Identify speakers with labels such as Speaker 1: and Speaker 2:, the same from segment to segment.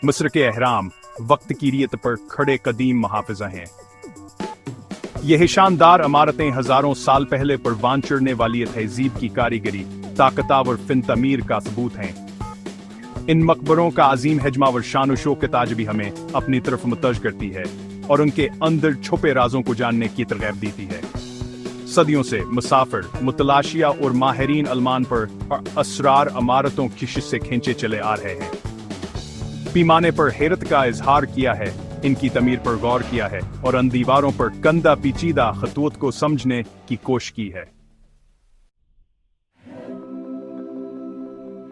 Speaker 1: मिस्र के अहराम वक्त की रीत पर खड़े कदीम मुहाफ़िज़ा हैं। यह शानदार इमारतें हजारों साल पहले परवान चढ़ने वाली तहजीब की कारीगरी, ताकतवर फिन तमीर का सबूत हैं। इन मकबरों का अजीम हजमा व शान व शौकत आज भी हमें अपनी तरफ मुतवज्जह करती है और उनके अंदर छुपे राजों को जानने की तरगीब देती है। सदियों से मुसाफिर, मुतलाशिया और माहिरीन अलमान पर असरार इमारतों की से खींचे चले आ रहे हैं। पैमाने पर हैरत का इजहार किया है, इनकी तमीर पर गौर किया है और उन दीवारों पर कंदा पेचीदा खतूत को समझने की कोशिश की है।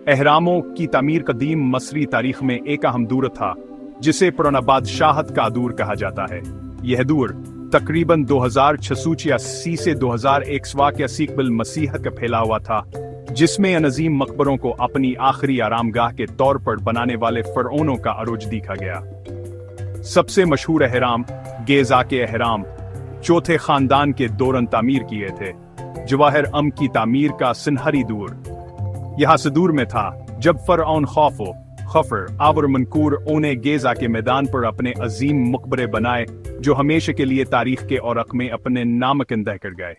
Speaker 1: अहरामों की तमीर कदीम मसरी तारीख में एक अहम दौर था जिसे पुराना बादशाहत का दौर कहा जाता है। यह दौर तकरीबन 2686 से 2181 कबल मसीह का फैला हुआ था, जिसमें अनजीम मकबरों को अपनी आखिरी आरामगाह के तौर पर बनाने वाले फरौनों का अरूज देखा गया। सबसे मशहूर अहराम गेज़ा के अहराम चौथे खानदान के दौरान तामीर किए थे। जवाहिर अम की तामीर का सुनहरी दौर यह सदूर में था जब फरऔन खफर आवर मनकूर उन्हें गेज़ा के मैदान पर अपने अजीम मकबरे बनाए जो हमेशा के लिए तारीख के औरक में अपने नामकंदह कर गए।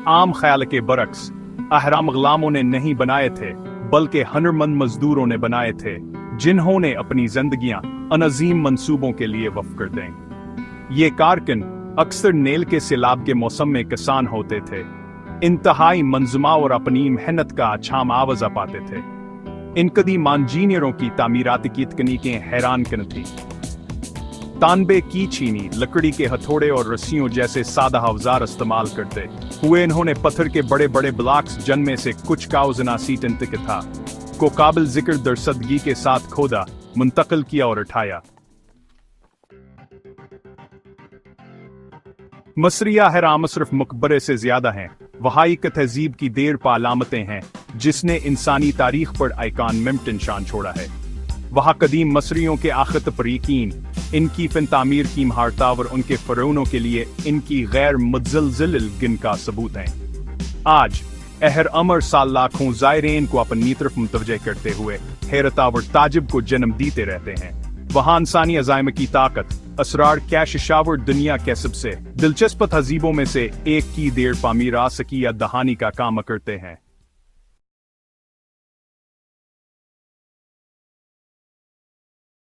Speaker 1: आम ख्याल के बरक्स अहराम गुलामों ने नहीं बनाए थे बल्कि हुनरमंद मजदूरों ने बनाए थे, जिन्होंने अपनी जिंदगियां अनजीम मंसूबों के लिए वक्फ कर दें। ये कारकुन अक्सर नेल के सैलाब के मौसम में किसान होते थे, इंतहाई मंजूमा और अपनी मेहनत का अच्छा मुआवजा पाते थे। इन कदीम इंजीनियरों की तामीराती की तकनीकें हैरान कन थी। तांबे की छीनी, लकड़ी के हथौड़े और रस्सियों जैसे सादा औजार इस्तेमाल करते हुए इन्होंने पत्थर के बड़े बड़े ब्लॉक्स जिनमें से कुछ का वजन 80 टन तक था को काबिल जिक्र दरसदगी के साथ खोदा, मुंतकिल किया और उठाया। मसरिया अहराम सिर्फ मकबरे से ज्यादा हैं, वहां एक तहजीब की देर पा अलामतें हैं जिसने इंसानी तारीख पर आइकॉनिक निशान छोड़ा है। वहां कदीम मसरियों के आखिरत पर यकीन, इनकी फिन तामीर की महारता और उनके फरौनों के लिए इनकी गैर मुतज़लज़िल गिन का सबूत हैं। आज अहर अमर साल लाखों ज़ायरीन को अपनी तरफ मुतवज्जह करते हुए हैरत और ताजुब को जन्म देते रहते हैं। वहां इंसानी अज़ाइम की ताकत, असरार क्या शशावर दुनिया के सबसे दिलचस्प तहजीबों में से एक की देर पामीर आ सकी या दहानी का काम करते हैं।